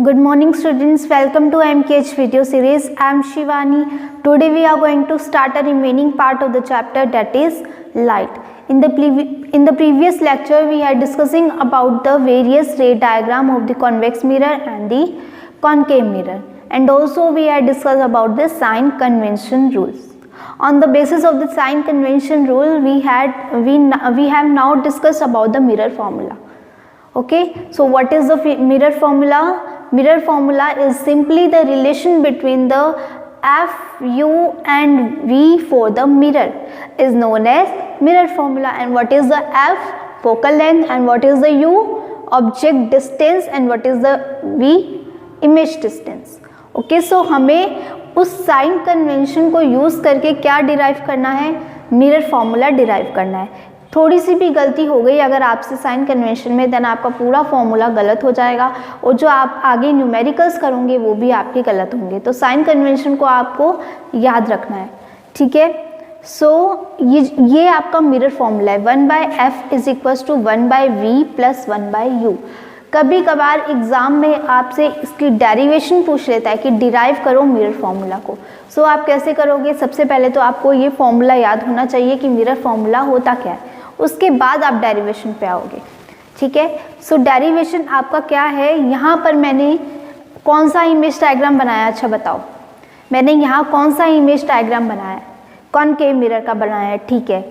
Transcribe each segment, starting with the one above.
Good morning students, welcome to MKH video series. I am Shivani. Today we are going to start a remaining part of the chapter, that is light. In the previous lecture we are discussing about the various ray diagram of the convex mirror and the concave mirror, and also we are discussed about the sign convention rules. On the basis of the sign convention rule we have now discussed about the mirror formula. Okay, so what is the mirror formula? Mirror formula is simply the relation between the F, U and V for the mirror is known as mirror formula. And what is the F? Focal length. And what is the U? Object distance. And what is the V? Image distance. Okay, so हमें उस sign convention को use करके क्या derive करना है? Mirror formula derive करना है. थोड़ी सी भी गलती हो गई अगर आपसे साइन कन्वेंशन में, देन आपका पूरा फॉर्मूला गलत हो जाएगा और जो आप आगे न्यूमेरिकल्स करोगे वो भी आपके गलत होंगे. तो साइन कन्वेंशन को आपको याद रखना है, ठीक है. सो ये आपका मिरर फॉर्मूला है. 1/f is equal to 1/v plus 1/u. कभी कभार एग्जाम में आपसे इसकी डेरिवेशन पूछ लेता है कि डिराइव करो मिरर फॉर्मूला को. सो आप कैसे करोगे? सबसे पहले तो आपको ये फॉर्मूला याद होना चाहिए कि मिरर फॉर्मूला होता क्या है, उसके बाद आप डेरिवेशन पे आओगे, ठीक है. सो डेरिवेशन आपका क्या है? यहाँ पर मैंने कौन सा इमेज डायग्राम बनाया? अच्छा बताओ, मैंने यहाँ कौन सा इमेज डायग्राम बनाया? कॉनकेव मिरर का बनाया है, ठीक है.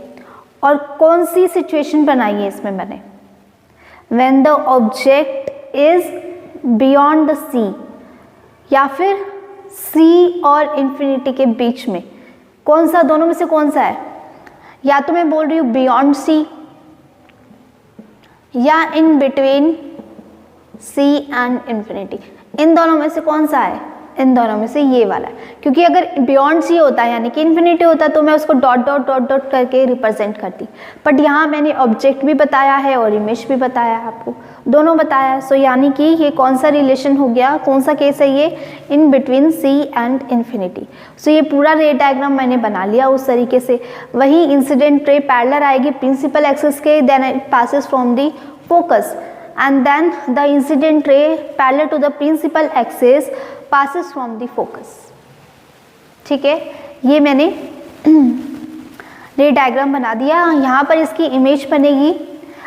और कौन सी सिचुएशन बनाई है इसमें मैंने? When the object is beyond the C, या फिर सी और इन्फिनिटी के बीच में. कौन सा? दोनों में से कौन सा है? या तो मैं बोल रही हूँ बियॉन्ड सी या in between C and infinity. इन दोनों में से कौन सा है? इन दोनों में से ये वाला है. क्योंकि अगर बियॉन्ड सी होता है यानी कि इन्फिनिटी होता तो मैं उसको डॉट डॉट डॉट डॉट करके रिप्रेजेंट करती. बट यहाँ मैंने ऑब्जेक्ट भी बताया है और इमेज भी बताया है, आपको दोनों बताया है. सो यानी कि ये कौन सा रिलेशन हो गया? कौन सा केस है ये? In between C and infinity. So ये पूरा रे डायग्राम मैंने बना लिया उस तरीके से. वही इंसिडेंट रे पैरेलल आएगी प्रिंसिपल एक्सिस के, then it passes from the focus, and then the incident ray parallel to the principal axis passes from the focus. ठीक है, ये मैंने रे डायग्राम बना दिया. यहाँ पर इसकी इमेज बनेगी.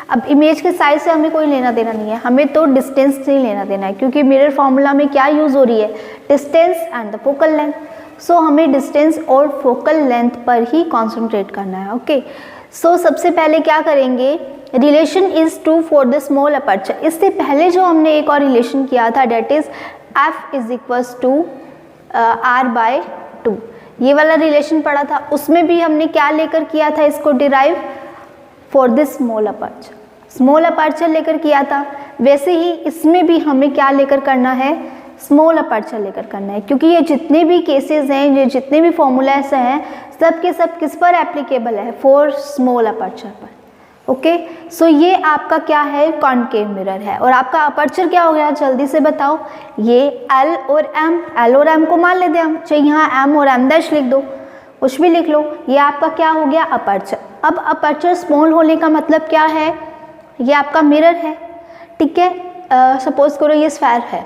अब इमेज के साइज से हमें कोई लेना देना नहीं है, हमें तो डिस्टेंस से लेना देना है, क्योंकि मिरर फॉर्मूला में क्या यूज हो रही है? Distance and the focal length. So हमें डिस्टेंस और फोकल लेंथ पर ही कॉन्सेंट्रेट करना है. ओके, सो सबसे पहले क्या करेंगे? Relation is true for the small aperture. इससे पहले जो हमने एक और रिलेशन किया था, that is F is equals to r/2. ये वाला रिलेशन पढ़ा था. उसमें भी हमने क्या लेकर किया था इसको derive? For the small aperture. Small aperture लेकर किया था. वैसे ही इसमें भी हमें क्या लेकर करना है? स्मॉल अपर्चर लेकर करना है. क्योंकि ये जितने भी केसेस हैं, ये जितने भी फॉर्मूलाज हैं, सब के सब किस पर एप्लीकेबल है? फॉर स्मॉल अपर्चर पर. ओके, सो ये आपका क्या है? कॉनकेव मिरर है. और आपका अपर्चर क्या हो गया? जल्दी से बताओ. ये एल और एम. एल और एम को मान लेते हैं हम, चाहे यहाँ एम और एम डैश लिख दो, कुछ भी लिख लो. ये आपका क्या हो गया? अपर्चर. अब अपर्चर स्मॉल होने का मतलब क्या है? ये आपका मिरर है, ठीक है. सपोज करो ये स्फेयर है.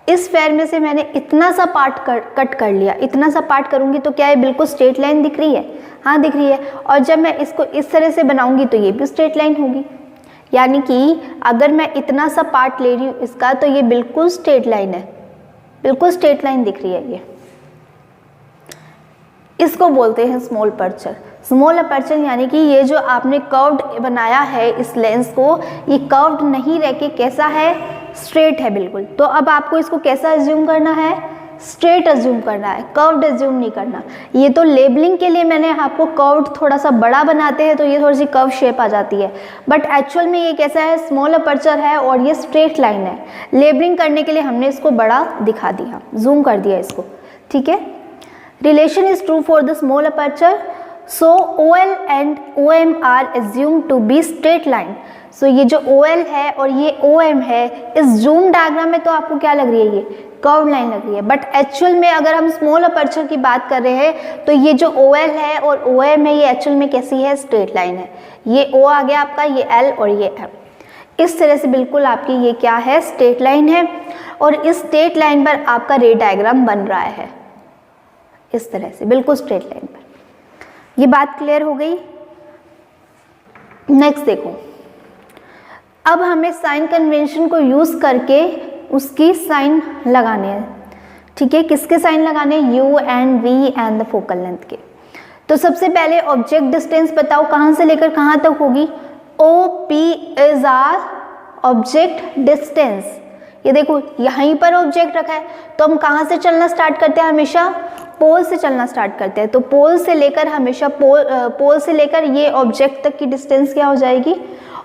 इस स्फेयर में से मैंने इतना सा पार्ट कट कर लिया. इतना सा पार्ट करूँगी तो क्या है? बिल्कुल स्ट्रेट लाइन दिख रही है. हाँ दिख रही है. और जब मैं इसको इस तरह से बनाऊंगी तो ये भी स्ट्रेट लाइन होगी. यानी कि अगर मैं इतना सा पार्ट ले रही हूँ इसका, तो ये बिल्कुल स्ट्रेट लाइन है, बिल्कुल स्ट्रेट लाइन दिख रही है. ये इसको बोलते हैं स्मॉल अपर्चर. स्मॉल अपर्चर यानी कि ये जो आपने कर्व्ड बनाया है इस लेंस को, ये कर्व्ड नहीं रह के कैसा है? स्ट्रेट है बिल्कुल. तो अब आपको इसको कैसा अज्यूम करना है? स्ट्रेट अज्यूम करना है, कर्व्ड अज्यूम नहीं करना. ये तो लेबलिंग के लिए मैंने आपको कर्व्ड थोड़ा सा बड़ा बनाते हैं तो ये थोड़ी सी कर्व शेप आ जाती है. बट एक्चुअल में ये कैसा है? स्मॉल अपर्चर है और ये स्ट्रेट लाइन है. लेबलिंग करने के लिए हमने इसको बड़ा दिखा दिया, जूम कर दिया इसको, ठीक है. Relation is true for the small aperture. So OL and OM are assumed to be straight line. So ये जो OL है और ये OM है, इस जूम डायग्राम में तो आपको क्या लग रही है? ये कर्व लाइन लग रही है. बट एक्चुअल में अगर हम स्मॉल अपर्चर की बात कर रहे हैं तो ये जो OL है और OM है, ये एक्चुअल में कैसी है? स्ट्रेट लाइन है. ये O आ गया आपका, ये L और ये M. इस तरह से बिल्कुल आपकी ये क्या है? स्ट्रेट लाइन है. और इस स्ट्रेट लाइन पर आपका रे डायग्राम बन रहा है इस तरह से, बिल्कुल स्ट्रेट लाइन पर। ये बात क्लियर हो गई। नेक्स्ट देखो, अब हमें साइन कन्वेंशन को यूज करके उसकी साइन लगाने हैं, ठीक है। किसके साइन लगाने हैं? U and V and the focal length के। तो सबसे पहले ऑब्जेक्ट डिस्टेंस बताओ कहाँ से लेकर कहाँ तक होगी? O P is our object distance. ये देखो यहीं पर ऑब्जेक्ट रखा है, तो हम कहाँ से चलना स्टार्ट करते हैं? हमेशा पोल से चलना स्टार्ट करते हैं। तो पोल से लेकर हमेशा पोल से लेकर ये ऑब्जेक्ट तक की डिस्टेंस क्या हो जाएगी?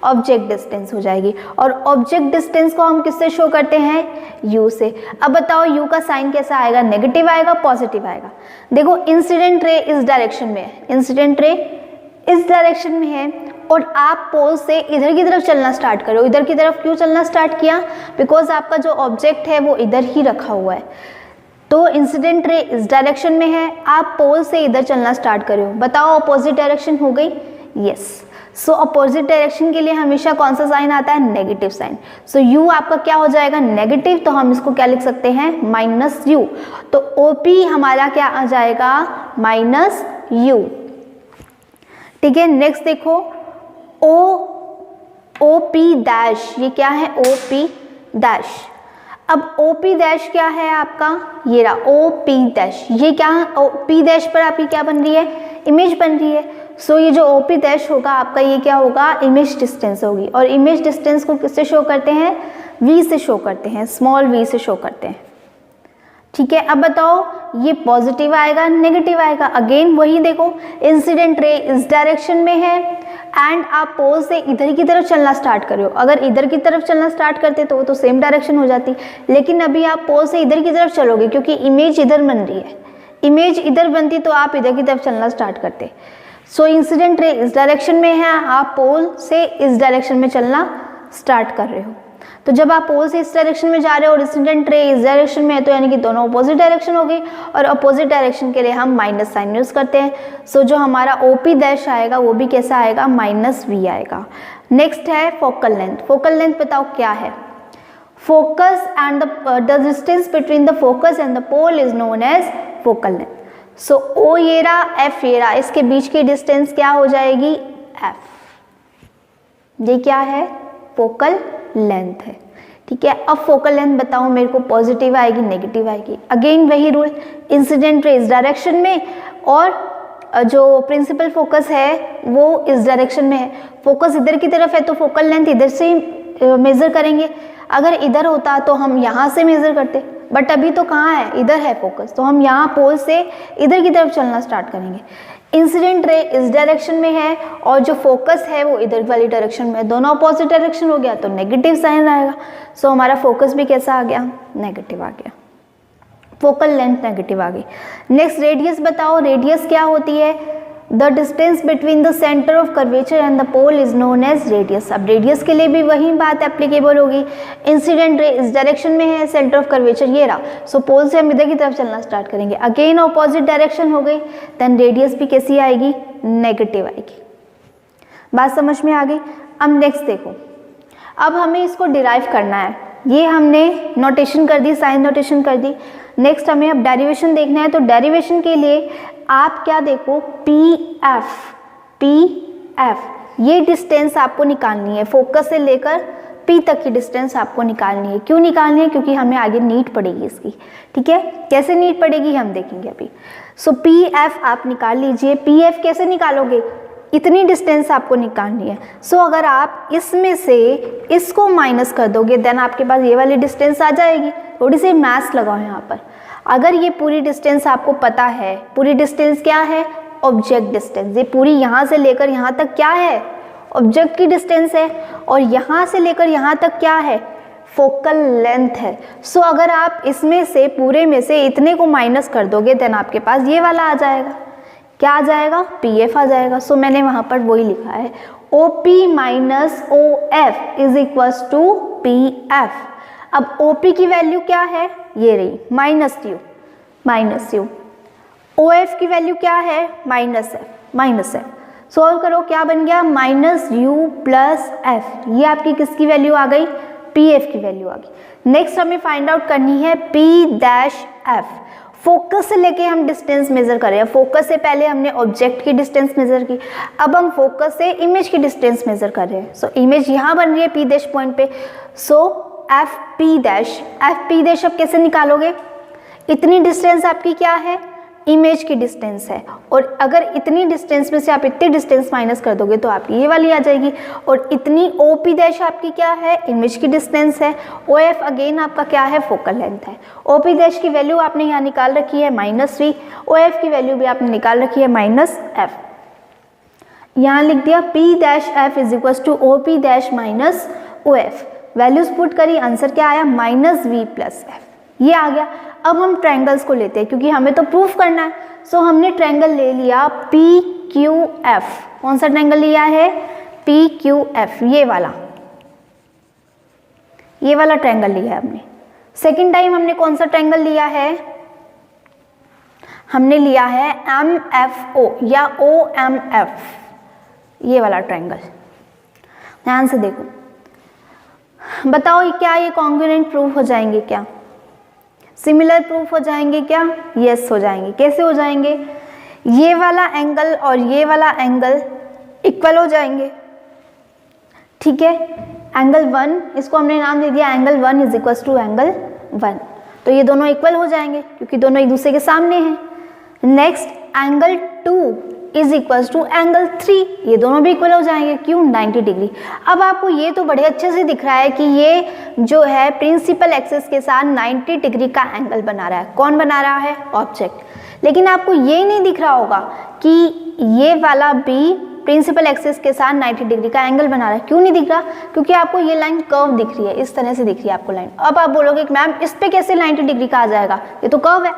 ऑब्जेक्ट डिस्टेंस हो जाएगी। और ऑब्जेक्ट डिस्टेंस को हम किससे शो करते हैं? u से। अब बताओ u का साइन कैसा आएगा? नेगेटिव आएगा, पॉजिटिव आएगा? देखो इंसिडेंट रे इस डायरेक्शन में है, इंसिडेंट रे इस डायरेक्शन में है और आप पोल से इधर की तरफ चलना स्टार्ट करो। इधर की तरफ क्यों चलना स्टार्ट किया? बिकॉज आपका जो ऑब्जेक्ट है वो इधर ही रखा हुआ है। तो इंसिडेंट रे इस डायरेक्शन में है, आप पोल से इधर चलना स्टार्ट करो। बताओ अपोजिट डायरेक्शन हो गई? यस। सो अपोजिट डायरेक्शन के लिए हमेशा कौन सा साइन आता है? Negative sign. सो u आपका क्या हो जाएगा? नेगेटिव। तो हम इसको क्या लिख सकते हैं? Minus u। तो OP हमारा क्या आ जाएगा? माइनस u, ठीक है। नेक्स्ट देखो OP डैश, ये क्या है? OP dash. अब OP डैश क्या है आपका? ये रहा OP डैश। ये क्या? P डैश पर आपकी क्या बन रही है? इमेज बन रही है। सो ये जो OP डैश होगा आपका, ये क्या होगा? इमेज डिस्टेंस होगी। और इमेज डिस्टेंस को किससे शो करते हैं? V से शो करते हैं, स्मॉल v से शो करते हैं, ठीक है। अब बताओ ये पॉजिटिव आएगा, नेगेटिव आएगा? अगेन वही देखो, इंसिडेंट रे इस डायरेक्शन में है एंड आप पोल से इधर की तरफ चलना स्टार्ट करो। अगर इधर की तरफ चलना स्टार्ट करते तो वो तो सेम डायरेक्शन हो जाती, लेकिन अभी आप पोल से इधर की तरफ चलोगे क्योंकि इमेज इधर बन रही है। इमेज इधर बनती तो आप इधर की तरफ चलना स्टार्ट करते। सो इंसिडेंट रे इस डायरेक्शन में है, आप पोल से इस डायरेक्शन में चलना स्टार्ट कर रहे हो। तो जब आप पोल से इस डायरेक्शन में जा रहे हो और इंसिडेंट रे इस डायरेक्शन में है, तो यानी कि दोनों अपोजिट डायरेक्शन हो गई। और अपोजिट डायरेक्शन के लिए हम माइनस साइन यूज करते हैं। सो जो हमारा OP डैश आएगा वो भी कैसा आएगा? माइनस v आएगा। नेक्स्ट है फोकल लेंथ। फोकल लेंथ बताओ क्या है? Focus and the distance between the focus and the pole is known as focal length. So O ये रहा, F ये रहा, इसके बीच की डिस्टेंस क्या हो जाएगी? F। ये क्या है? फोकल लेंथ है, ठीक है। अब फोकल लेंथ बताओ मेरे को, पॉजिटिव आएगी, नेगेटिव आएगी? अगेन वही रूल, इंसिडेंट रे इस डायरेक्शन में और जो प्रिंसिपल फोकस है वो इस डायरेक्शन में है। फोकस इधर की तरफ है तो फोकल लेंथ इधर से ही मेजर करेंगे। अगर इधर होता तो हम यहाँ से मेजर करते, बट अभी तो कहाँ है? इधर है फोकस, तो हम यहाँ पोल से इधर की तरफ चलना स्टार्ट करेंगे। इंसिडेंट रे इस डायरेक्शन में है और जो फोकस है वो इधर वाली डायरेक्शन में, दोनों अपोजिट डायरेक्शन हो गया तो नेगेटिव साइन आएगा। सो हमारा फोकस भी कैसा आ गया? नेगेटिव आ गया, फोकल लेंथ नेगेटिव आ गई। नेक्स्ट रेडियस बताओ, रेडियस क्या होती है? The distance between the centre of curvature and the pole is known as radius. अब रेडियस के लिए भी वही बात एप्लीकेबल होगी। इंसिडेंट रे इस डायरेक्शन में है, सेंटर ऑफ कर्वेचर ये रहा, सो पोल से हम इधर की तरफ चलना स्टार्ट करेंगे। अगेन अपोजिट डायरेक्शन हो गई, देन रेडियस भी कैसी आएगी? नेगेटिव आएगी। बात समझ में आ गई? अब नेक्स्ट देखो, अब हमें इसको डिराइव करना है। ये हमने नोटेशन कर दी, साइन नोटेशन कर दी। नेक्स्ट हमें अब डेरिवेशन देखना है। तो डेरिवेशन के लिए आप क्या देखो, PF ये डिस्टेंस आपको निकालनी है। फोकस से लेकर P तक की डिस्टेंस आपको निकालनी है। क्यों निकालनी है? क्योंकि हमें आगे नीड पड़ेगी इसकी, ठीक है। कैसे नीड पड़ेगी हम देखेंगे अभी। सो PF आप निकाल लीजिए। PF कैसे निकालोगे? इतनी डिस्टेंस आपको निकालनी है। सो अगर आप इसमें से इसको माइनस कर दोगे देन आपके पास ये वाली डिस्टेंस आ जाएगी। थोड़ी सी मैथ्स लगाओ यहाँ पर। अगर ये पूरी डिस्टेंस आपको पता है, पूरी डिस्टेंस क्या है? Object distance. ये पूरी यहाँ से लेकर यहाँ तक क्या है? ऑब्जेक्ट की डिस्टेंस है। और यहाँ से लेकर यहाँ तक क्या है? फोकल लेंथ है। सो अगर आप इसमें से पूरे में से इतने को माइनस कर दोगे देन आपके पास ये वाला आ जाएगा। क्या आ जाएगा? PF आ जाएगा। सो मैंने वहाँ पर वही लिखा है, OP minus OF is equals to PF। अब OP की वैल्यू क्या है? ये रही, माइनस U। OF की वैल्यू क्या है? Minus F। सोल्व करो, क्या बन गया? Minus U plus F। ये आपकी किसकी वैल्यू आ गई? पी एफ की वैल्यू आ गई। नेक्स्ट हमें फाइंड आउट करनी है पी डैश एफ। फोकस से लेके हम डिस्टेंस मेजर कर रहे हैं। फोकस से पहले हमने ऑब्जेक्ट की डिस्टेंस मेजर की, अब हम फोकस से इमेज की डिस्टेंस मेजर कर रहे हैं। सो इमेज यहाँ बन रही है पी डैश पॉइंट पे। सो एफ पी डैश अब कैसे निकालोगे? इतनी डिस्टेंस आपकी क्या है? इमेज की डिस्टेंस है, और अगर इतनी डिस्टेंस में से आप इतनी डिस्टेंस माइनस कर दोगे तो आपकी ये वाली आ जाएगी। और इतनी ओ पी डैश आपकी क्या है? इमेज की डिस्टेंस है। ओ एफ अगेन आपका क्या है? फोकल लेंथ है। ओ पी डैश की वैल्यू आपने यहाँ निकाल रखी है -3, ओ एफ की वैल्यू भी आपने निकाल रखी है -f। यहाँ लिख दिया P dash F is equal to O P dash minus O F. Values put करी, आंसर क्या आया? -v + f। ये आ गया। अब हम ट्रायंगल्स को लेते हैं क्योंकि हमें तो प्रूफ करना है। सो हमने ट्रायंगल ले लिया पी क्यू एफ। कौन सा ट्रायंगल लिया है? पी क्यू एफ, ये वाला ट्रायंगल लिया है हमने। सेकेंड टाइम हमने कौन सा ट्रायंगल लिया है? हमने लिया है एम एफ ओ या ओ एम एफ, ये वाला ट्रायंगल। ध्यान से देखो, बताओ क्या ये कॉन्ग्रुएंट प्रूफ हो जाएंगे? क्या सिमिलर प्रूफ हो जाएंगे? क्या यस हो जाएंगे। कैसे हो जाएंगे? ये वाला एंगल और ये वाला एंगल इक्वल हो जाएंगे, ठीक है। एंगल 1, इसको हमने नाम दे दिया angle 1 is equal to angle 1, तो ये दोनों इक्वल हो जाएंगे क्योंकि दोनों एक दूसरे के सामने हैं। Next angle 2 is equal to angle 3, ये दोनों भी इक्वल हो जाएंगे। क्यों? 90 डिग्री। अब आपको ये तो बड़े अच्छे से दिख रहा है कि ये जो है प्रिंसिपल एक्सिस के साथ 90 डिग्री का एंगल बना रहा है। कौन बना रहा है? ऑब्जेक्ट। लेकिन आपको ये नहीं दिख रहा होगा कि ये वाला भी प्रिंसिपल एक्सिस के साथ 90 डिग्री का एंगल बना रहा है। क्यों नहीं दिख रहा? क्योंकि आपको ये लाइन कर्व दिख रही है, इस तरह से दिख रही है आपको लाइन। अब आप बोलोगे कि मैम इस पे कैसे 90 डिग्री का आ जाएगा? ये तो कर्व है।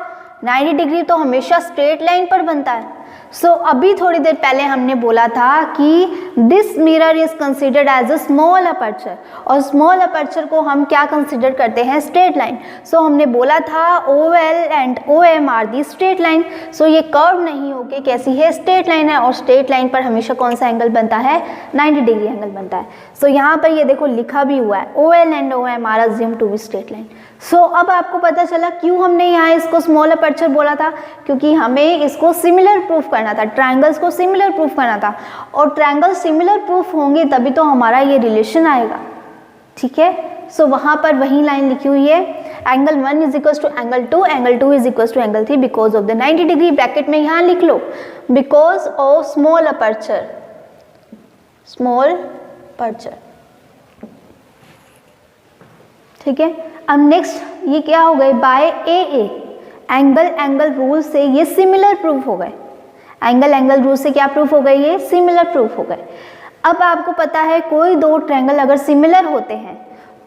90 डिग्री तो हमेशा स्ट्रेट लाइन पर बनता है। सो अभी थोड़ी देर पहले हमने बोला था कि this mirror is considered as a small aperture, और स्मॉल अपर्चर को हम क्या कंसिडर करते हैं? Straight line. सो हमने बोला था OL and OM are the straight line. So ये कर्व नहीं होके कैसी है? स्ट्रेट लाइन है, और स्ट्रेट लाइन पर हमेशा कौन सा एंगल बनता है? 90 डिग्री एंगल बनता है। सो यहाँ पर ये देखो लिखा भी हुआ है OL and OM are assume to be straight line. So अब आपको पता चला क्यों हमने यहाँ इसको स्मॉल अपर्चर बोला था, क्योंकि हमें इसको सिमिलर प्रूफ करना था, ट्रायंगल्स को सिमिलर प्रूफ करना था, और ट्रायंगल सिमिलर प्रूफ होंगे तभी तो हमारा ये रिलेशन आएगा, ठीक है। सो वहाँ पर वही लाइन लिखी हुई है, angle 1 is equal to angle 2, angle 2 is equal to angle 3 because of the 90 degree. Bracket में यहाँ लिख लो because of small aperture, small aperture, ठीक है। अब नेक्स्ट ये क्या हो गए? बाय ए एंगल रूल से ये सिमिलर प्रूफ हो गए। एंगल रूल से क्या प्रूफ हो गए? ये सिमिलर प्रूफ हो गए। अब आपको पता है कोई दो ट्रायंगल अगर सिमिलर होते हैं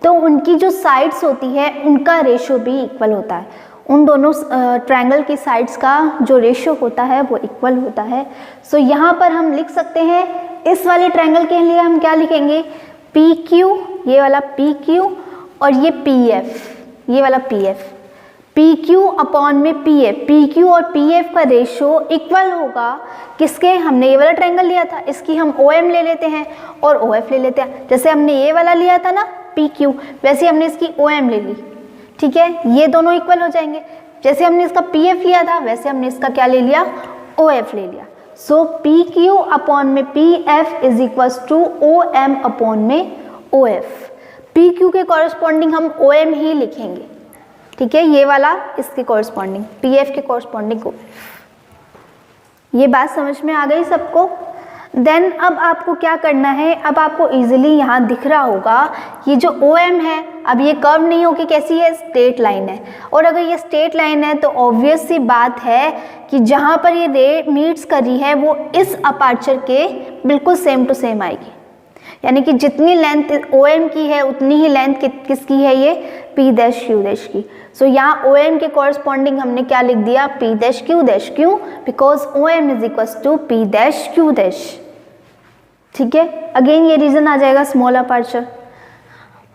तो उनकी जो साइड्स होती है उनका रेशियो भी इक्वल होता है। उन दोनों ट्रायंगल की साइड्स का जो रेशियो होता है वो इक्वल होता है। सो यहाँ पर हम लिख सकते हैं, इस वाले ट्रायंगल के लिए हम क्या लिखेंगे? पी क्यू, ये वाला पी क्यू, और ये पी एफ, ये वाला P F. P Q upon में पी एफ, पी क्यू और पी एफ का रेशो इक्वल होगा किसके? हमने ये वाला ट्रायंगल लिया था, इसकी हम ओ एम ले लेते हैं और ओ एफ ले लेते हैं। जैसे हमने ये वाला लिया था ना पी क्यू, वैसे हमने इसकी ओ एम ले ली, ठीक है। ये दोनों इक्वल हो जाएंगे। जैसे हमने इसका पी एफ लिया था वैसे हमने इसका क्या ले लिया? ओ एफ ले लिया। सो पी क्यू अपॉन में P F is equal to O M upon में ओ एफ। पी क्यू के कॉरस्पॉन्डिंग हम ओ एम ही लिखेंगे, ठीक है। ये वाला इसके कॉरस्पॉन्डिंग, पी एफ के कॉरस्पॉन्डिंग को। ये बात समझ में आ गई सबको? देन अब आपको क्या करना है? अब आपको इजीली यहाँ दिख रहा होगा ये जो ओ एम है, अब ये कर्व नहीं होगी, कैसी है? स्ट्रेट लाइन है। और अगर ये स्ट्रेट लाइन है तो ऑब्वियस सी बात है कि जहाँ पर ये रे मीट्स कर रही है वो इस अपर्चर के बिल्कुल सेम टू सेम आएगी। यानी कि जितनी लेंथ ओ एम की है उतनी ही लेंथ किसकी है? ये पी डैश क्यू डैश की। सो यहाँ ओ एम के कॉरस्पॉन्डिंग हमने क्या लिख दिया? P dash Q dash. क्यों? Because O M is equal to P dash Q dash, ठीक है। अगेन ये रीजन आ जाएगा स्मॉल अपर्चर।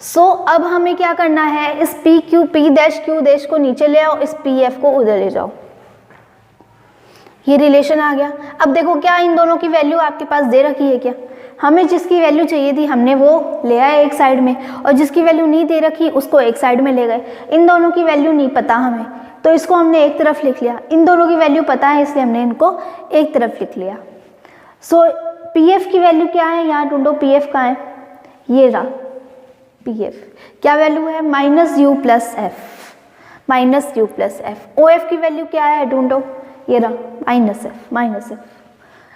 सो अब हमें क्या करना है? इस P Q, P dash Q dash को नीचे ले आओ, इस पी एफ को उधर ले जाओ। ये रिलेशन आ गया। अब देखो क्या इन दोनों की वैल्यू आपके पास दे रखी है क्या? हमें जिसकी वैल्यू चाहिए थी हमने वो ले आए एक साइड में, और जिसकी वैल्यू नहीं दे रखी उसको एक साइड में ले गए। इन दोनों की वैल्यू नहीं पता हमें, तो इसको हमने एक तरफ लिख लिया। इन दोनों की वैल्यू पता है इसलिए हमने इनको एक तरफ लिख लिया। सो पीएफ की वैल्यू क्या है, यहाँ ढूंढो पीएफ कहाँ है, ये रहा पीएफ। क्या वैल्यू है, -u + f, -u + f। Of की वैल्यू क्या है ढूंढो, ये रहा -f।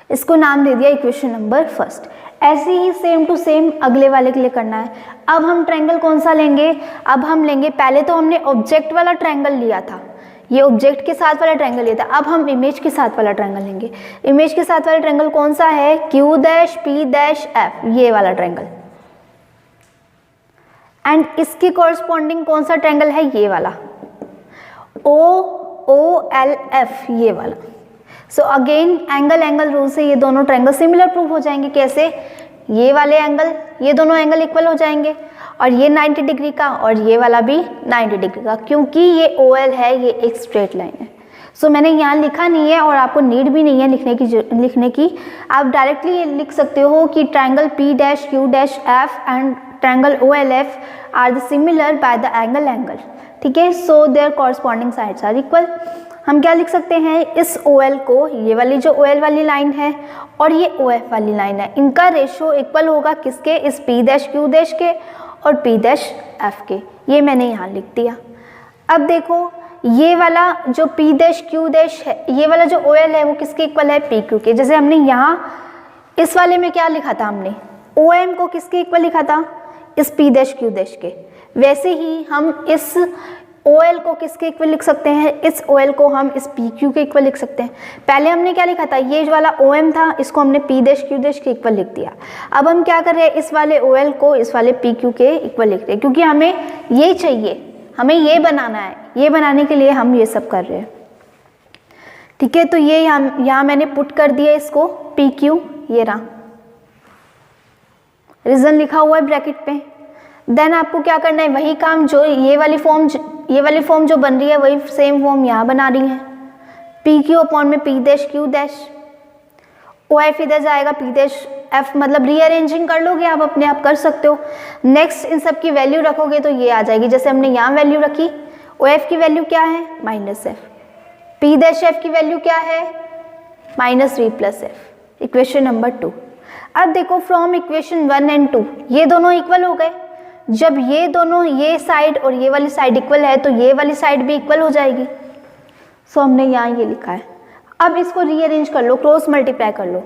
इसको नाम दे दिया इक्वेशन नंबर फर्स्ट। ऐसे ही सेम टू सेम अगले वाले के लिए करना है। अब हम ट्रायंगल कौन सा लेंगे, अब हम लेंगे, पहले तो हमने ऑब्जेक्ट वाला ट्रायंगल लिया था, ये ऑब्जेक्ट के साथ वाला ट्रायंगल लिया था। अब हम इमेज के साथ वाला ट्रायंगल लेंगे। इमेज के साथ वाला ट्रायंगल कौन सा है, Q', P', F, ये वाला ट्रायंगल। एंड इसके कॉरस्पॉन्डिंग कौन सा ट्रायंगल है, ये वाला OLF, ये वाला। सो अगेन एंगल रूल से ये दोनों ट्रायंगल सिमिलर प्रूव हो जाएंगे। कैसे, ये वाले एंगल, ये दोनों एंगल इक्वल हो जाएंगे, और ये 90 डिग्री का और ये वाला भी 90 डिग्री का, क्योंकि ये OL है, ये एक स्ट्रेट लाइन है। सो मैंने यहाँ लिखा नहीं है और आपको नीड भी नहीं है लिखने की। आप डायरेक्टली ये लिख सकते हो कि triangle P', Q', F and triangle OLF are the similar by the angle. ठीक है, so their corresponding sides are equal. हम क्या लिख सकते हैं, इस OL को, ये वाली जो OL वाली लाइन है और ये OF वाली लाइन है, इनका रेशियो इक्वल होगा किसके, इस P', Q' के और P', F के। ये मैंने यहाँ लिख दिया। अब देखो ये वाला जो P', Q' है, ये वाला जो OL है वो किसके इक्वल है, PQ के। जैसे हमने यहाँ इस वाले में क्या लिखा था, हमने OM को किसके इक्वल लिखा था, इस P', Q' के। वैसे ही हम इस OL को किसके इक्वल लिख सकते हैं, इस OL को हम इस PQ के इक्वल लिख सकते हैं। पहले हमने क्या लिखा था, ये वाला OM था, इसको हमने P', Q' के इक्वल लिख दिया। अब हम क्या कर रहे हैं, इस वाले OL को इस वाले PQ के इक्वल लिख रहे हैं, क्योंकि हमें ये चाहिए, हमें ये बनाना है। ये बनाने के लिए हम ये सब कर रहे हैं। ठीक है, तो ये यहाँ मैंने पुट कर दिया इसको PQ, ये रहा, रीजन लिखा हुआ है ब्रैकेट पे। देन आपको क्या करना है, वही काम जो ये वाली फॉर्म जो बन रही है वही सेम फॉर्म यहाँ बना रही है। PQ अपॉन में P', Q', OF इधर जाएगा, P', F, मतलब रीअरेंजिंग कर लोगे आप, अपने आप कर सकते हो। नेक्स्ट इन सब की वैल्यू रखोगे तो ये आ जाएगी, जैसे हमने यहाँ वैल्यू रखी, OF की वैल्यू क्या है, -f, P', की वैल्यू क्या है, -v + f। Equation number 2। अब देखो फ्रॉम इक्वेशन 1 एंड 2 ये दोनों इक्वल हो गए। जब ये दोनों, ये साइड और ये वाली साइड इक्वल है तो ये वाली साइड भी इक्वल हो जाएगी। सो हमने यहाँ ये लिखा है। अब इसको रीअरेंज कर लो, क्रॉस मल्टीप्लाई कर लो।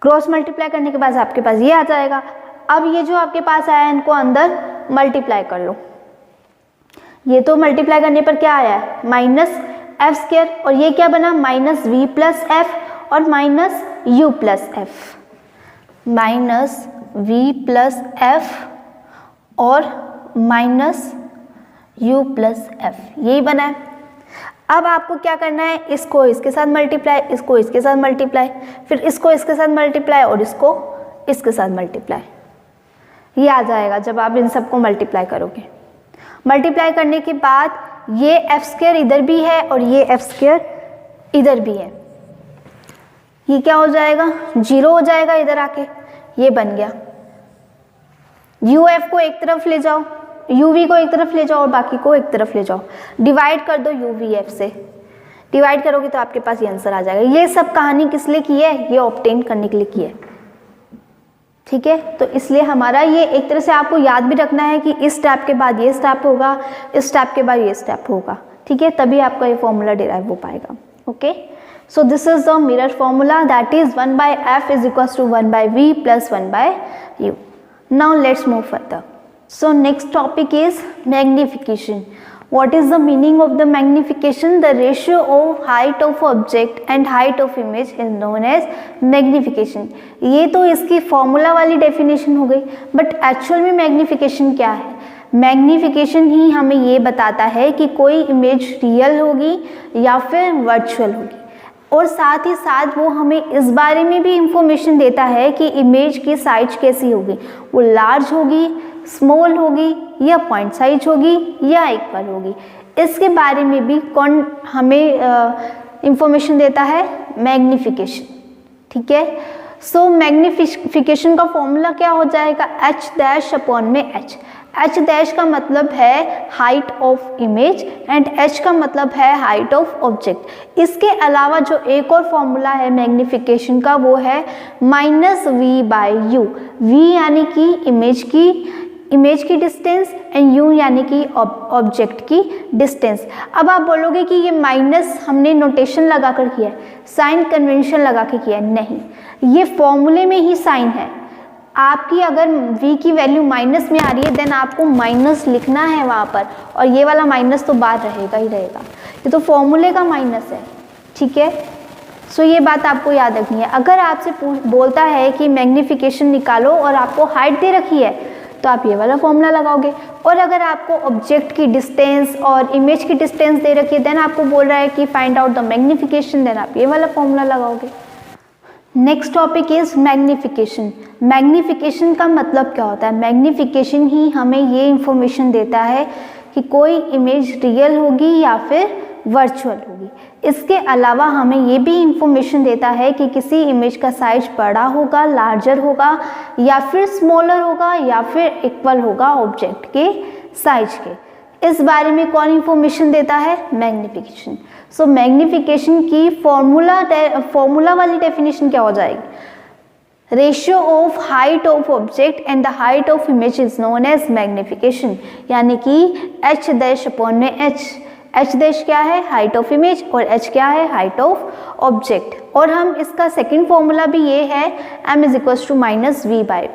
क्रॉस मल्टीप्लाई करने के बाद आपके पास ये आ जाएगा। अब ये जो आपके पास आया है इनको अंदर मल्टीप्लाई कर लो। ये तो मल्टीप्लाई करने पर क्या आया है, -f², और ये क्या बना, -v + f और -u + f, -v + f और -u + f, यही बना है। अब आपको क्या करना है, इसको इसके साथ मल्टीप्लाई, इसको इसके साथ मल्टीप्लाई, फिर इसको इसके साथ मल्टीप्लाई और इसको इसके साथ मल्टीप्लाई, ये आ जाएगा जब आप इन सबको मल्टीप्लाई करोगे। मल्टीप्लाई करने के बाद ये f² इधर भी है और ये f² इधर भी है, ये क्या हो जाएगा, 0 हो जाएगा इधर आके, ये बन गया। uf को एक तरफ ले जाओ, uv को एक तरफ ले जाओ और बाकी को एक तरफ ले जाओ, डिवाइड कर दो uvf से, डिवाइड करोगे तो आपके पास ये आंसर आ जाएगा। ये सब कहानी किस लिए की है, ये ऑब्टेन करने के लिए की है। ठीक है, तो इसलिए हमारा ये एक तरह से आपको याद भी रखना है कि इस स्टेप के बाद ये स्टेप होगा, इस स्टेप के बाद ये स्टेप होगा। ठीक है, तभी आपका ये फॉर्मूला डिराइव हो पाएगा। Okay, so this is the mirror formula, that is 1/f is equals to 1/v plus 1/u. Now let's move further. So next topic is magnification. What is the meaning of the magnification? The ratio of height of object and height of image is known as magnification. ये तो इसकी formula वाली definition हो गई, but actual में magnification क्या है? Magnification ही हमें ये बताता है कि कोई इमेज रियल होगी या फिर वर्चुअल होगी, और साथ ही साथ वो हमें इस बारे में भी इंफॉर्मेशन देता है कि इमेज की साइज कैसी होगी, वो लार्ज होगी, स्मॉल होगी या पॉइंट साइज होगी या इक्वल होगी। इसके बारे में भी कौन हमें इंफॉर्मेशन देता है? मैग्निफिकेशन। ठीक है, सो मैग्निफिकेशन का फॉर्मूला क्या हो जाएगा? h डैश अपॉन में h। h डैश का मतलब है height of image and h का मतलब है हाइट ऑफ ऑब्जेक्ट। इसके अलावा जो एक और फॉर्मूला है मैग्निफिकेशन का वो है -v/u। v यानी कि इमेज की डिस्टेंस एंड u यानी कि ऑब्जेक्ट की डिस्टेंस। अब आप बोलोगे कि ये माइनस हमने नोटेशन लगा कर किया है, साइन कन्वेंशन लगा के किया है। नहीं, ये फॉर्मूले में ही साइन है। आपकी अगर v की वैल्यू माइनस में आ रही है देन आपको माइनस लिखना है वहाँ पर, और ये वाला माइनस तो बाहर रहेगा ही रहेगा, ये तो फॉर्मूले का माइनस है। ठीक है, सो ये बात आपको याद रखनी है। अगर आपसे बोलता है कि मैग्निफिकेशन निकालो और आपको हाइट दे रखी है तो आप ये वाला फॉर्मूला लगाओगे, और अगर आपको ऑब्जेक्ट की डिस्टेंस और इमेज की डिस्टेंस दे रखी है देन आपको बोल रहा है कि find out the magnification, then आप ये वाला फॉर्मूला लगाओगे। Next topic is magnification. Magnification का मतलब क्या होता है? मैग्निफिकेशन ही हमें ये इंफॉर्मेशन देता है कि कोई इमेज रियल होगी या फिर वर्चुअल होगी। इसके अलावा हमें ये भी इंफॉर्मेशन देता है कि किसी इमेज का साइज बड़ा होगा, लार्जर होगा, या फिर स्मॉलर होगा, या फिर इक्वल होगा ऑब्जेक्ट के साइज के। इस बारे में कौन इंफॉर्मेशन देता है? मैग्निफिकेशन। सो मैग्निफिकेशन की फॉर्मूला वाली डेफिनेशन क्या हो जाएगी? Ratio of height of object and the height of image is known as magnification, यानी कि h डैश अपॉन में h डैश क्या है? हाइट ऑफ इमेज, और h क्या है? Height of object. और हम इसका सेकंड फॉर्मूला भी ये है m is equals to -v/u।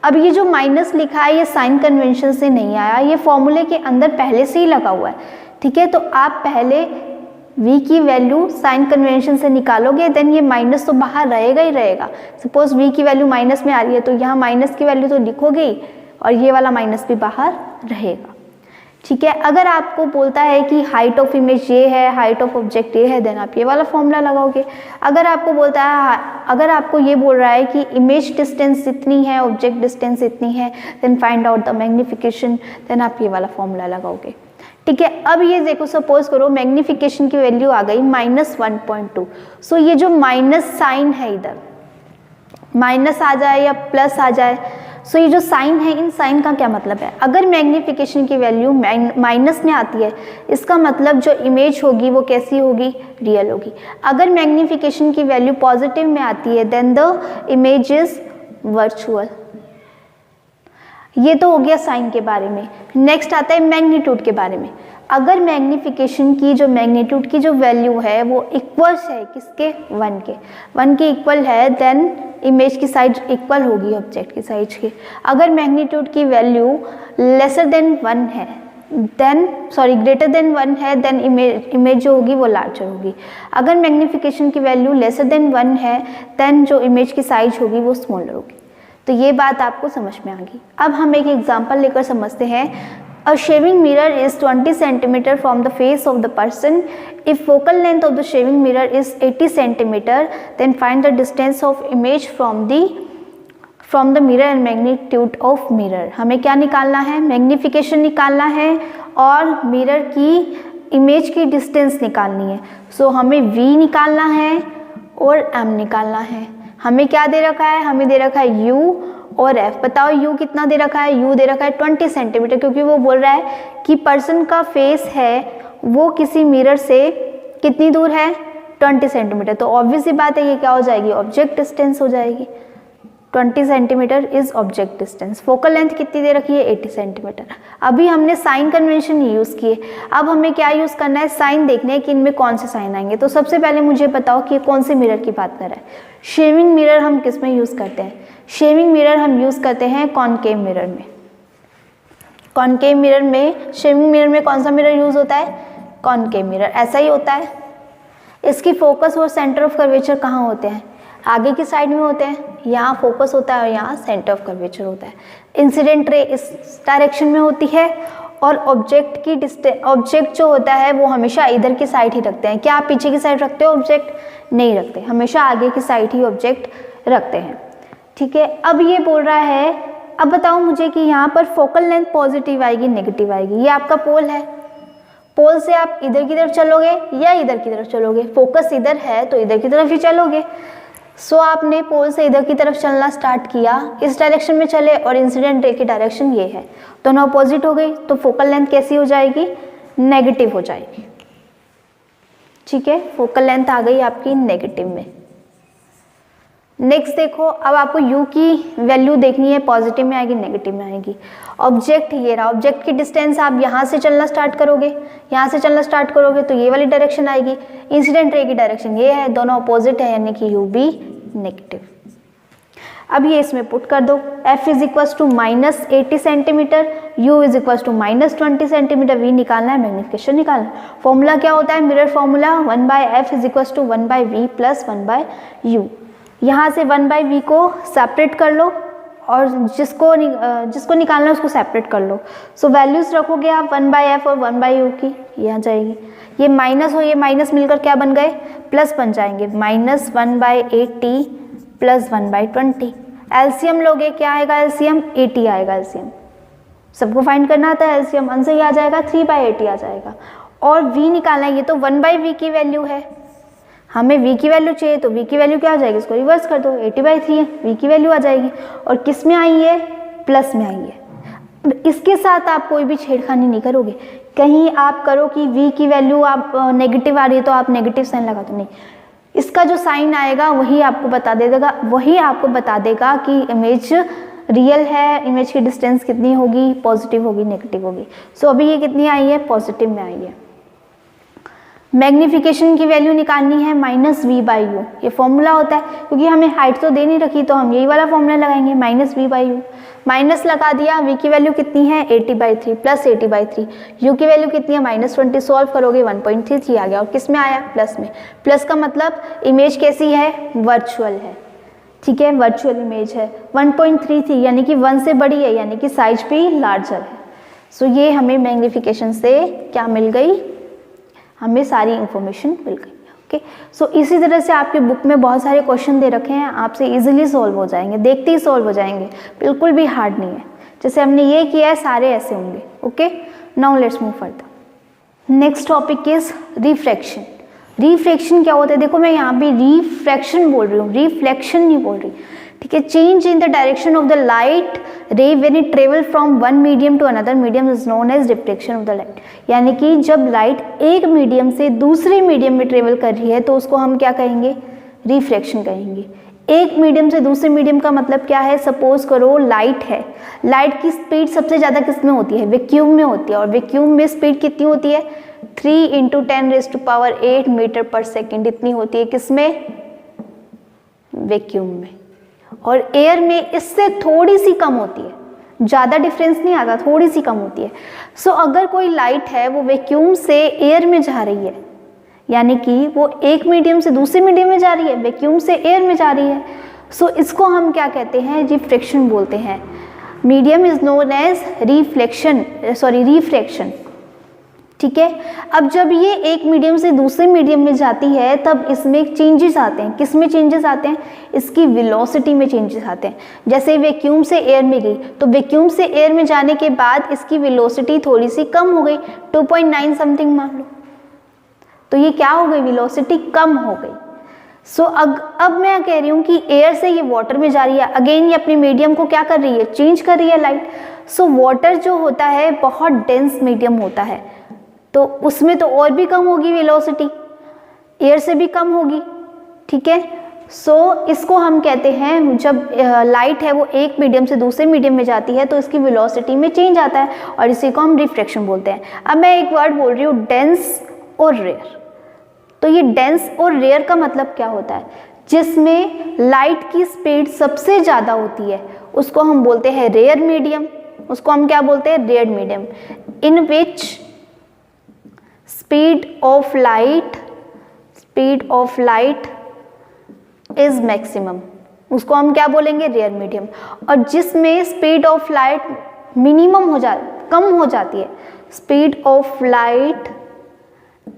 अब ये जो माइनस लिखा है ये साइन कन्वेंशन से नहीं आया, ये फॉर्मूले के अंदर पहले से ही लगा हुआ है। ठीक है, तो आप पहले v की वैल्यू साइन कन्वेंशन से निकालोगे देन ये माइनस तो बाहर रहेगा ही रहेगा। सपोज v की वैल्यू माइनस में आ रही है तो यहाँ माइनस की वैल्यू तो लिखोगे ही, और ये वाला माइनस भी बाहर रहेगा। ठीक है, अगर आपको बोलता है कि हाइट ऑफ इमेज ये है, हाइट ऑफ ऑब्जेक्ट ये है, देन आप ये वाला फॉर्मूला लगाओगे। अगर आपको बोलता है, अगर आपको ये बोल रहा है कि इमेज डिस्टेंस इतनी है, ऑब्जेक्ट डिस्टेंस इतनी है, then find out the magnification, then आप ये वाला फॉर्मूला लगाओगे। ठीक है, अब ये देखो सपोज करो मैग्निफिकेशन की वैल्यू आ गई -1.2। सो ये जो माइनस साइन है, इधर माइनस आ जाए या प्लस आ जाए, सो ये जो साइन है, इन साइन का क्या मतलब है? अगर मैग्निफिकेशन की वैल्यू माइनस में आती है इसका मतलब जो इमेज होगी वो कैसी होगी? रियल होगी। अगर मैग्निफिकेशन की वैल्यू पॉजिटिव में आती है then the image is virtual. ये तो हो गया साइन के बारे में। नेक्स्ट आता है मैग्नीट्यूड के बारे में। अगर मैग्निफिकेशन की जो मैग्नीट्यूड की जो वैल्यू है वो इक्वल्स है किसके? 1 के इक्वल है देन इमेज की साइज इक्वल होगी ऑब्जेक्ट की साइज के। अगर मैग्नीट्यूड की वैल्यू लेसर देन 1 है ग्रेटर देन 1 है देन इमेज जो होगी वो लार्जर होगी। अगर मैग्निफिकेशन की वैल्यू लेसर देन 1 है देन जो इमेज की साइज होगी वो स्मॉलर होगी। तो ये बात आपको समझ में आ गई। अब हम एक एग्जांपल लेकर समझते हैं। A shaving mirror is 20 cm from the face of the person. If focal length of the shaving mirror is 80 cm, then find the distance of image from the mirror and magnitude of mirror. हमें क्या निकालना है? Magnification निकालना है और mirror की image की distance निकालनी है। सो हमें v निकालना है और m निकालना है। हमें क्या दे रखा है? हमें दे रखा है u और f। बताओ u कितना दे रखा है? u दे रखा है 20 सेंटीमीटर, क्योंकि वो बोल रहा है कि पर्सन का फेस है वो किसी मिरर से कितनी दूर है? 20 सेंटीमीटर। तो ऑब्वियस सी बात है ये क्या हो जाएगी? ऑब्जेक्ट डिस्टेंस हो जाएगी। 20 centimetre is object distance. Focal length कितनी दे रखी है? 80 सेंटीमीटर। अभी हमने साइन कन्वेंशन यूज़ किए, अब हमें क्या यूज़ करना है? साइन देखने हैं कि इनमें कौन से साइन आएंगे। तो सबसे पहले मुझे बताओ कि कौन से मिरर की बात कर रहा है। शेविंग मिरर हम किस में यूज़ करते हैं? शेविंग मिरर हम यूज़ करते हैं कॉनकेव मिरर में। कॉनकेव मिरर में, शेविंग मिरर में कौन सा मिरर यूज़ होता है? Concave mirror. ऐसा ही होता है। इसकी फोकस और सेंटर ऑफ कर्वेचर कहाँ होते हैं? आगे की साइड में होते हैं। यहाँ फोकस होता है और यहाँ सेंटर ऑफ कर्वेचर होता है। इंसिडेंट रे इस डायरेक्शन में होती है और ऑब्जेक्ट जो होता है वो हमेशा इधर की साइड ही रखते हैं। क्या आप पीछे की साइड रखते हो ऑब्जेक्ट? नहीं रखते, हमेशा आगे की साइड ही ऑब्जेक्ट रखते हैं। ठीक है, अब ये बोल रहा है, अब बताओ मुझे कि यहाँ पर फोकल लेंथ पॉजिटिव आएगी नेगेटिव आएगी? ये आपका पोल है। पोल से आप इधर की तरफ चलोगे या इधर की तरफ चलोगे, फोकस इधर है तो इधर की तरफ ही चलोगे। सो आपने पोल से इधर की तरफ चलना स्टार्ट किया, इस डायरेक्शन में चले और इंसिडेंट रे की डायरेक्शन ये है, दोनों अपोजिट हो गई, तो फोकल लेंथ कैसी हो जाएगी, नेगेटिव हो जाएगी। ठीक है, फोकल लेंथ आ गई आपकी नेगेटिव में। नेक्स्ट देखो, अब आपको u की वैल्यू देखनी है, पॉजिटिव में आएगी नेगेटिव में आएगी। ऑब्जेक्ट ये रहा, ऑब्जेक्ट की डिस्टेंस आप यहाँ से चलना स्टार्ट करोगे, यहाँ से चलना स्टार्ट करोगे तो ये वाली डायरेक्शन आएगी, इंसिडेंट रे की डायरेक्शन ये है, दोनों अपोजिट है यानी कि u भी नेगेटिव। अब ये इसमें पुट कर दो, f is equal to -80 centimetre, u is equal to -20 centimetre, v निकालना है, मैग्निफिकेशन निकालना है। फॉर्मूला क्या होता है, mirror formula 1/f is equal to 1/v plus 1/u। यहाँ से 1/v को सेपरेट कर लो और जिसको निकालना है उसको सेपरेट कर लो। सो वैल्यूज रखोगे आप 1/f और 1/u की, ये आ जाएगी, ये माइनस हो ये माइनस मिलकर क्या बन गए, प्लस बन जाएंगे, -1/80 प्लस 1/20। एलसीएम लोगे, क्या आएगा एलसीएम, 80 आएगा एलसीएम। सबको फाइंड करना आता है एलसीएम, आंसर ये आ जाएगा 3/80 आ जाएगा। और v निकालना है, ये तो 1/v की वैल्यू है, हमें v की वैल्यू चाहिए तो v की वैल्यू क्या आ जाएगी, इसको रिवर्स कर दो, 80/3 है, v की वैल्यू आ जाएगी। और किस में आई है, प्लस में आई है। इसके साथ आप कोई भी छेड़खानी नहीं करोगे, कहीं आप करो कि v की वैल्यू आप नेगेटिव आ रही है तो आप नेगेटिव साइन लगा दो, नहीं, इसका जो साइन आएगा वही आपको बता देगा कि इमेज रियल है, इमेज की डिस्टेंस कितनी होगी, पॉजिटिव होगी नेगेटिव होगी। सो अभी ये कितनी आई है, पॉजिटिव में आई है। मैग्निफिकेशन की वैल्यू निकालनी है -v/u, ये फॉर्मूला होता है, क्योंकि हमें हाइट तो दे नहीं रखी तो हम यही वाला फॉर्मूला लगाएंगे, -v/u। माइनस लगा दिया, v की वैल्यू कितनी है 80/3 प्लस 80/3, u की वैल्यू कितनी है -20, सॉल्व करोगे 1.33 आ गया। और किस में आया, प्लस में। प्लस का मतलब इमेज कैसी है, वर्चुअल है, ठीक है, वर्चुअल इमेज है। 1.33 यानी कि 1 से बड़ी है, यानी कि साइज भी लार्जर है। सो ये हमें मैग्निफिकेशन से क्या मिल गई, हमें सारी इंफॉर्मेशन मिल गई। ओके, सो इसी तरह से आपके बुक में बहुत सारे क्वेश्चन दे रखे हैं, आपसे इजीली सॉल्व हो जाएंगे, देखते ही सॉल्व हो जाएंगे, बिल्कुल भी हार्ड नहीं है। जैसे हमने ये किया है सारे ऐसे होंगे। Okay, now let's move further. Next topic is refraction. Refraction क्या होता है, देखो मैं यहाँ पे रिफ्रैक्शन बोल रही हूँ, रिफ्लेक्शन नहीं बोल रही, ठीक है। Change in the direction of the light ray when it travel from one medium to another medium is known as reflection of the light. यानी कि जब लाइट एक मीडियम से दूसरे मीडियम में ट्रेवल कर रही है तो उसको हम क्या कहेंगे, रिफ्रैक्शन कहेंगे। एक मीडियम से दूसरे मीडियम का मतलब क्या है, सपोज करो लाइट है, लाइट की स्पीड सबसे ज़्यादा किस में होती है, वैक्यूम में होती है, और वैक्यूम में स्पीड कितनी होती है 3 × 10⁸ मीटर पर सेकेंड, इतनी होती है किसमें, वैक्यूम में। और एयर में इससे थोड़ी सी कम होती है, ज़्यादा डिफरेंस नहीं आता, थोड़ी सी कम होती है। सो अगर कोई लाइट है वो वैक्यूम से एयर में जा रही है, यानी कि वो एक मीडियम से दूसरे मीडियम में जा रही है, वैक्यूम से एयर में जा रही है, सो इसको हम क्या कहते हैं, रिफ्रैक्शन बोलते हैं। Medium is known as refraction, ठीक है। अब जब ये एक मीडियम से दूसरे मीडियम में जाती है तब इसमें चेंजेस आते हैं, किस में चेंजेस आते हैं, इसकी वेलोसिटी में चेंजेस आते हैं। जैसे वैक्यूम से एयर में गई तो वैक्यूम से एयर में जाने के बाद इसकी वेलोसिटी थोड़ी सी कम हो गई, 2.9 समथिंग मान लो, तो ये क्या हो गई, वेलोसिटी कम हो गई। सो अब मैं कह रही हूँ कि एयर से ये वाटर में जा रही है, अगेन ये अपने मीडियम को क्या कर रही है, चेंज कर रही है लाइट। सो वाटर जो होता है बहुत डेंस मीडियम होता है, तो उसमें तो और भी कम होगी वेलोसिटी, एयर से भी कम होगी, ठीक है। सो इसको हम कहते हैं, जब लाइट है वो एक मीडियम से दूसरे मीडियम में जाती है तो इसकी वेलोसिटी में चेंज आता है, और इसी को हम रिफ्रैक्शन बोलते हैं। अब मैं एक वर्ड बोल रही हूँ, डेंस और रेयर। तो ये डेंस और रेयर का मतलब क्या होता है, जिसमें लाइट की स्पीड सबसे ज़्यादा होती है उसको हम बोलते हैं रेयर मीडियम, उसको हम क्या बोलते हैं, rare medium. In which speed of light is maximum, उसको हम क्या बोलेंगे, रेयर मीडियम। और जिसमें स्पीड ऑफ लाइट मिनिमम कम हो जाती है, speed of light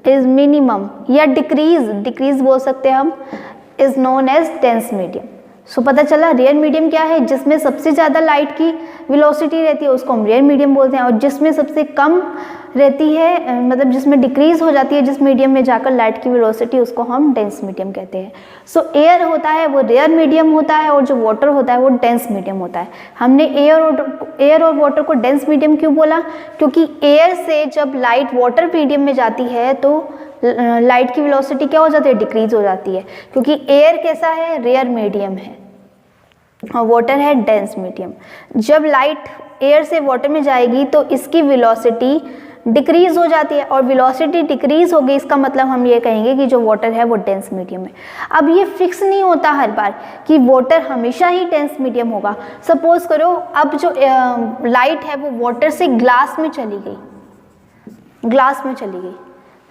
is minimum या डिक्रीज बोल सकते हैं हम, is known as dense medium. So पता चला रेयर मीडियम क्या है, जिसमें सबसे ज़्यादा लाइट की वेलोसिटी रहती है उसको हम रेयर मीडियम बोलते हैं, और जिसमें सबसे कम रहती है, मतलब जिसमें डिक्रीज हो जाती है जिस मीडियम में जाकर लाइट की वेलोसिटी, उसको हम डेंस मीडियम कहते हैं। सो एयर होता है वो रेयर मीडियम होता है, और जो वाटर होता है वो डेंस मीडियम होता है। हमने एयर और वाटर को डेंस मीडियम क्यों बोला, क्योंकि एयर से जब लाइट वाटर मीडियम में जाती है तो लाइट की वेलोसिटी क्या हो जाती है, डिक्रीज हो जाती है, क्योंकि एयर कैसा है, रेयर मीडियम है और वाटर है डेंस मीडियम। जब लाइट एयर से वाटर में जाएगी तो इसकी वेलोसिटी डिक्रीज हो जाती है, और वेलोसिटी डिक्रीज होगी इसका मतलब हम ये कहेंगे कि जो वाटर है वो डेंस मीडियम है। अब ये फिक्स नहीं होता हर बार कि वाटर हमेशा ही डेंस मीडियम होगा। सपोज करो अब जो लाइट है वो वाटर से ग्लास में चली गई,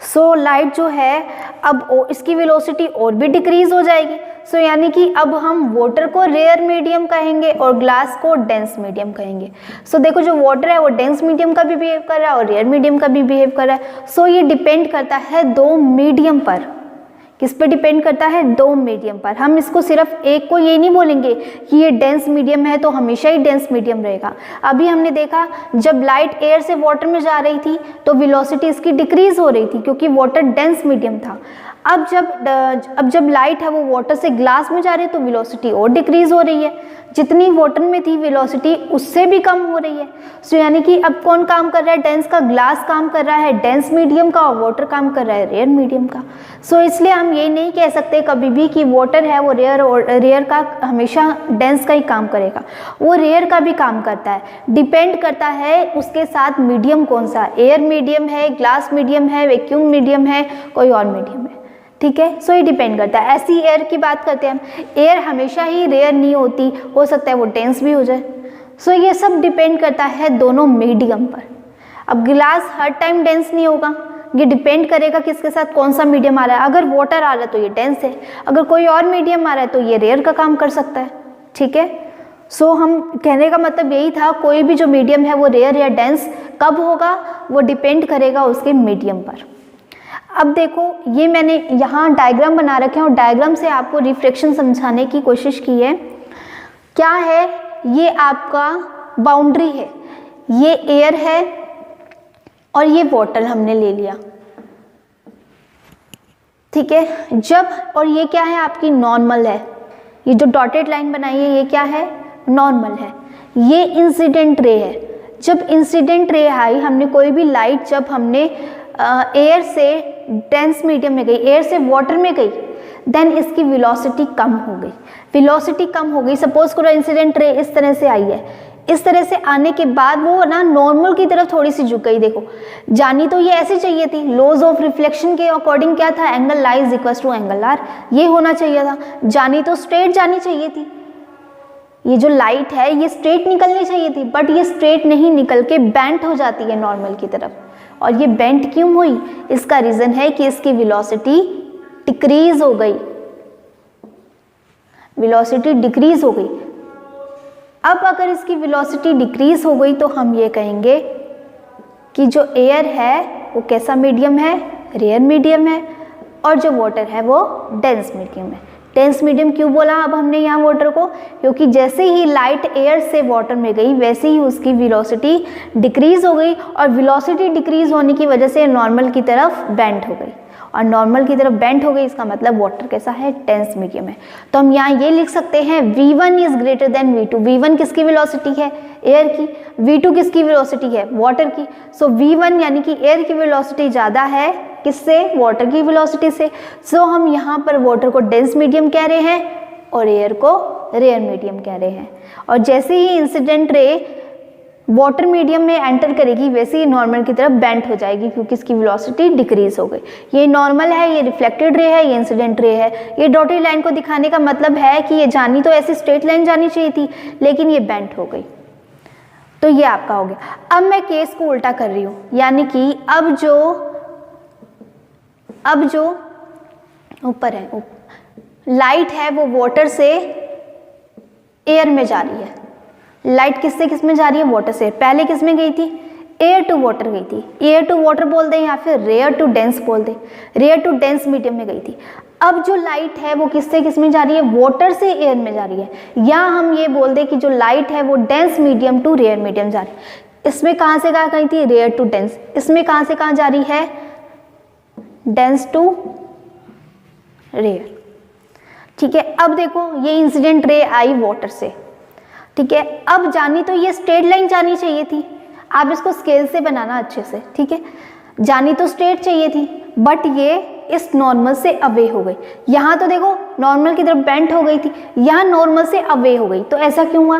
सो लाइट जो है अब इसकी वेलोसिटी और भी डिक्रीज हो जाएगी। सो यानी कि अब हम वाटर को रेयर मीडियम कहेंगे और ग्लास को डेंस मीडियम कहेंगे। सो देखो जो वाटर है वो डेंस मीडियम का भी बिहेव कर रहा है और रेयर मीडियम का भी बिहेव कर रहा है। सो ये डिपेंड करता है दो मीडियम पर। किस पे डिपेंड करता है, दो मीडियम पर। हम इसको सिर्फ एक को ये नहीं बोलेंगे कि ये डेंस मीडियम है तो हमेशा ही डेंस मीडियम रहेगा। अभी हमने देखा जब लाइट एयर से वाटर में जा रही थी तो वेलोसिटी इसकी डिक्रीज हो रही थी क्योंकि वाटर डेंस मीडियम था। अब जब लाइट है वो वाटर से ग्लास में जा रही है तो वेलोसिटी और डिक्रीज हो रही है, जितनी वाटर में थी वेलोसिटी उससे भी कम हो रही है। सो यानी कि अब कौन काम कर रहा है, डेंस का ग्लास काम कर रहा है डेंस मीडियम का, और वाटर काम कर रहा है रेयर मीडियम का। सो इसलिए हम ये नहीं कह सकते कभी भी कि वाटर है वो रेयर और रेयर का हमेशा डेंस का ही काम करेगा, वो रेयर का भी काम करता है। डिपेंड करता है उसके साथ मीडियम कौन सा, एयर मीडियम है, ग्लास मीडियम है, वैक्यूम मीडियम है, कोई और मीडियम है। ठीक है, सो ये डिपेंड करता है। ऐसी एयर की बात करते हैं हम, एयर हमेशा ही रेयर नहीं होती, हो सकता है वो डेंस भी हो जाए। सो ये सब डिपेंड करता है दोनों मीडियम पर। अब गिलास हर टाइम डेंस नहीं होगा, ये डिपेंड करेगा किसके साथ कौन सा मीडियम आ रहा है। अगर वाटर आ रहा है तो ये डेंस है, अगर कोई और मीडियम आ रहा है तो ये रेयर का काम कर सकता है। ठीक है, सो हम कहने का मतलब यही था, कोई भी जो मीडियम है वो रेयर या डेंस कब होगा वो डिपेंड करेगा उसके मीडियम पर। अब देखो ये मैंने यहाँ डायग्राम बना रखे हैं और डायग्राम से आपको रिफ्लेक्शन समझाने की कोशिश की है। क्या है, ये आपका बाउंड्री है, ये एयर है और ये वाटर हमने ले लिया। ठीक है, जब और ये क्या है आपकी नॉर्मल है, ये जो डॉटेड लाइन बनाई है ये क्या है, नॉर्मल है। ये इंसिडेंट रे है। जब इंसिडेंट रे आई, हमने कोई भी लाइट जब हमने एयर से डेंस मीडियम में गई, एयर से वाटर में गई, देन इसकी वेलोसिटी कम हो गई। वेलोसिटी कम हो गई, सपोज करो इंसिडेंट रे इस तरह से आई है, इस तरह से आने के बाद वो ना नॉर्मल की तरफ थोड़ी सी झुक गई। देखो जानी तो ये ऐसे चाहिए थी, लॉज ऑफ रिफ्लेक्शन के अकॉर्डिंग क्या था, angle lies equal to angle r, ये होना चाहिए था। जानी तो स्ट्रेट जानी चाहिए थी, ये जो लाइट है ये स्ट्रेट निकलनी चाहिए थी, बट ये स्ट्रेट नहीं निकल के बेंट हो जाती है नॉर्मल की तरफ। और ये बेंट क्यों हुई, इसका रीजन है कि इसकी वेलोसिटी डिक्रीज हो गई, वेलोसिटी डिक्रीज हो गई। अब अगर इसकी वेलोसिटी डिक्रीज हो गई तो हम ये कहेंगे कि जो एयर है वो कैसा मीडियम है, रेयर मीडियम है, और जो वाटर है वो डेंस मीडियम है। डेंस मीडियम क्यों बोला अब हमने यहाँ वाटर को, क्योंकि जैसे ही लाइट एयर से वाटर में गई वैसे ही उसकी वेलोसिटी डिक्रीज हो गई, और वेलोसिटी डिक्रीज होने की वजह से नॉर्मल की तरफ बेंड हो गई, और नॉर्मल की तरफ बेंड हो गई, इसका मतलब वाटर कैसा है, डेंस मीडियम है। तो हम यहाँ ये लिख सकते हैं V1 is greater than V2। V1 किसकी वेलोसिटी है, एयर की, V2 किसकी वेलोसिटी है, वाटर की। सो V1 यानी कि एयर की वेलोसिटी ज़्यादा है किससे, वाटर की वेलोसिटी से। सो हम यहाँ पर वाटर को डेंस मीडियम कह रहे हैं और एयर को रेयर मीडियम कह रहे हैं। और जैसे ही इंसिडेंट रे वाटर मीडियम में एंटर करेगी वैसे ही नॉर्मल की तरफ बेंट हो जाएगी क्योंकि इसकी वेलोसिटी डिक्रीज हो गई। ये नॉर्मल है, ये रिफ्लेक्टेड रे है, ये इंसिडेंट रे है। ये डॉटेड लाइन को दिखाने का मतलब है कि ये जानी तो ऐसी स्ट्रेट लाइन जानी चाहिए थी लेकिन ये बेंट हो गई। तो ये आपका हो गया। अब मैं केस को उल्टा कर रही हूँ, यानी कि अब जो ऊपर है लाइट है वो वाटर से एयर में जा रही है। लाइट किससे किस में जा रही है, वाटर से। पहले किस में गई थी, एयर टू वाटर गई थी, एयर टू वाटर बोल दें या फिर रेयर टू डेंस बोल दें, रेयर टू डेंस मीडियम में गई थी। अब जो लाइट है वो किससे किस में जा रही है, वाटर से एयर में जा रही है, या हम ये बोल दें कि जो लाइट है वो dense medium to rare medium जा रही है। इसमें कहाँ से कहाँ गई थी, रेयर टू डेंस, इसमें कहाँ से कहाँ जा रही है, डेंस टू रेयर। ठीक है, अब देखो ये इंसिडेंट रे आई वाटर से, ठीक है, अब जानी तो ये स्ट्रेट लाइन जानी चाहिए थी, आप इसको स्केल से बनाना अच्छे से, ठीक है, जानी तो स्ट्रेट चाहिए थी, बट ये इस नॉर्मल से अवे हो गई। यहाँ तो देखो नॉर्मल की तरफ बेंट हो गई थी, यहाँ नॉर्मल से अवे हो गई। तो ऐसा क्यों हुआ,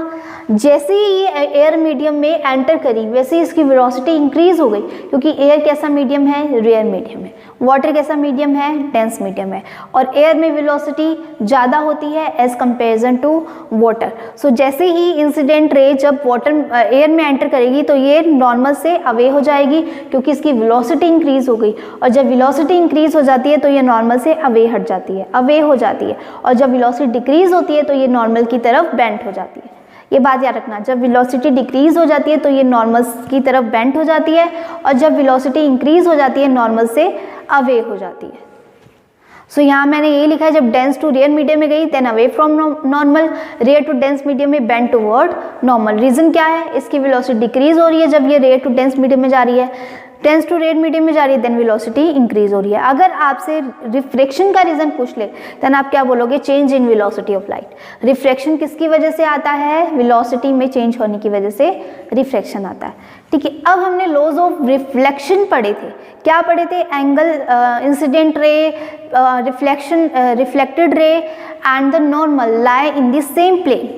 जैसे ही ये एयर मीडियम में एंटर करी वैसे ही इसकी वेलोसिटी इंक्रीज हो गई, क्योंकि एयर कैसा मीडियम है, रेयर मीडियम है, वाटर कैसा मीडियम है, डेंस मीडियम है, और एयर में वेलोसिटी ज़्यादा होती है एज कंपेरिजन टू वाटर। सो जैसे ही इंसिडेंट रे जब वाटर एयर में एंटर करेगी तो ये नॉर्मल से अवे हो जाएगी, क्योंकि इसकी वेलोसिटी इंक्रीज हो गई, और जब वेलोसिटी इंक्रीज हो जाती है तो ये नॉर्मल से अवे हट जाती है, अवे हो जाती है, और जब वेलोसिटी डिक्रीज होती है तो ये नॉर्मल की तरफ बेंट हो जाती है। ये बात याद रखना, जब वेलोसिटी डिक्रीज हो जाती है तो ये नॉर्मल की तरफ बेंट हो जाती है, और जब वेलोसिटी इंक्रीज हो जाती है नॉर्मल से अवे हो जाती है। सो यहाँ मैंने ये लिखा है, जब डेंस टू रेयर मीडियम में गई then away from normal, rare to dense medium में बेंट टुवर्ड नॉर्मल। रीजन क्या है, इसकी वेलोसिटी डिक्रीज हो रही है जब ये रेयर टू डेंस मीडियम में जा रही है, डेंस टू रेयर मीडियम में जा रही है देन वेलोसिटी इंक्रीज हो रही है। अगर आपसे रिफ्रैक्शन का रीजन पूछ ले देन आप क्या बोलोगे, change in velocity of light. Refraction किसकी वजह से आता है, वेलोसिटी में चेंज होने की वजह से रिफ्रैक्शन आता है। ठीक है, अब हमने लॉज ऑफ रिफ्लेक्शन पढ़े थे, क्या पढ़े थे, angle incident ray, reflection reflected ray and the normal lie in the same plane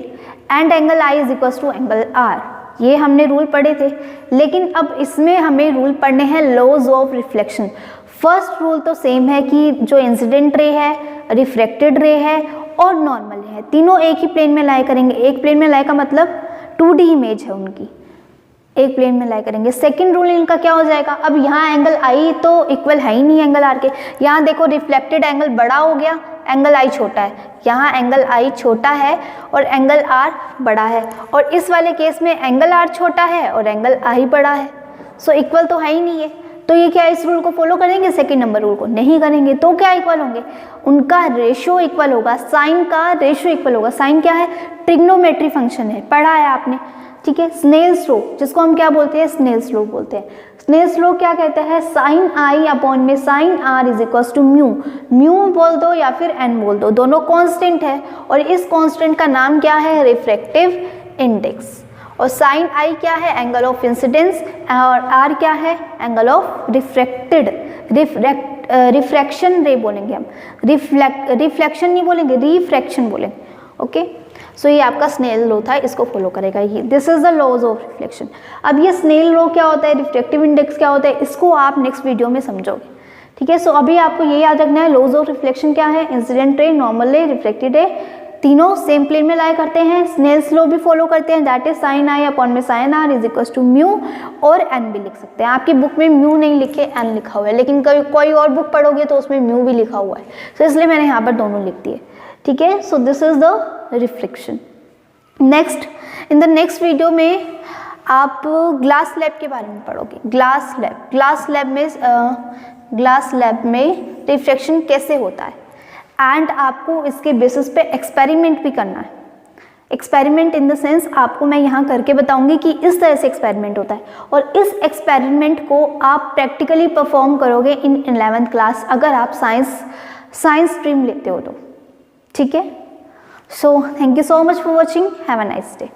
and angle i is equal to angle r, ये हमने रूल पढ़े थे। लेकिन अब इसमें हमें रूल पढ़ने हैं laws of reflection. First rule तो सेम है कि जो इंसिडेंट रे है, रिफ्रैक्टेड रे है और नॉर्मल है, तीनों एक ही प्लेन में लाई करेंगे। एक प्लेन में लाई का मतलब 2D इमेज है उनकी, एक प्लेन में लाई करेंगे। सेकंड रूल इनका क्या हो जाएगा, अब यहाँ एंगल आई तो इक्वल है ही नहीं एंगल आर के, यहाँ देखो रिफ्लेक्टेड एंगल बड़ा हो गया, एंगल आई छोटा है, यहाँ एंगल आई छोटा है और एंगल आर बड़ा है, और इस वाले केस में एंगल आर छोटा है और एंगल आई बड़ा है, सो इक्वल तो है ही नहीं है। तो ये क्या इस रूल को फॉलो करेंगे, सेकंड नंबर रूल को नहीं करेंगे। तो क्या इक्वल होंगे, उनका रेशो इक्वल होगा, साइन का रेशो इक्वल होगा। साइन क्या है, ट्रिग्नोमेट्री फंक्शन है, पढ़ा है आपने, ठीक है। स्नेल्स लॉ, जिसको हम क्या बोलते हैं, स्नेल्स लॉ बोलते हैं। स्नेल्स लॉ क्या कहता है, साइन आई अपॉन में sine r is equal to mu, mu बोल दो या फिर एन बोल दो, दोनों कांस्टेंट है, और इस कांस्टेंट का नाम क्या है, रिफ्रैक्टिव इंडेक्स। और साइन आई क्या है, एंगल ऑफ इंसिडेंस, और आर क्या है, एंगल ऑफ रिफ्रैक्टेड, रिफ्रैक्शन रे बोलेंगे हम, रिफ्लेक्शन नहीं बोलेंगे, रिफ्रैक्शन बोलेंगे, ओके। सो ये आपका स्नेल लॉ था, इसको फॉलो करेगा ये, this is the laws of reflection. अब ये स्नेल लॉ क्या होता है, रिफ्रैक्टिव इंडेक्स क्या होता है, इसको आप नेक्स्ट वीडियो में समझोगे, ठीक है। सो अभी आपको ये याद रखना है, लॉज ऑफ रिफ्लेक्शन क्या है, इंसिडेंट रे, नॉर्मल रे, रिफ्लेक्टेड रे, तीनों सेम प्लेन में लाई करते हैं। स्नेल्स लॉ भी फॉलो करते हैं, that is sine i upon में sine r is equal to mu, और एन भी लिख सकते हैं। आपकी बुक में म्यू नहीं लिखे, एन लिखा हुआ है, लेकिन कोई और बुक पढ़ोगे तो उसमें म्यू भी लिखा हुआ है, तो इसलिए मैंने यहाँ पर दोनों लिख दिए, ठीक है। So this is the reflection. Next, in the next video में आप ग्लास स्लैब के बारे में पढ़ोगे। ग्लास स्लैब में रिफ्रैक्शन कैसे होता है, एंड आपको इसके बेसिस पे एक्सपेरिमेंट भी करना है। एक्सपेरिमेंट इन द सेंस आपको मैं यहाँ करके बताऊंगी कि इस तरह से एक्सपेरिमेंट होता है, और इस एक्सपेरिमेंट को आप प्रैक्टिकली परफॉर्म करोगे इन 11th क्लास, अगर आप साइंस स्ट्रीम लेते हो तो, ठीक है। So thank you so much for watching. Have a nice day.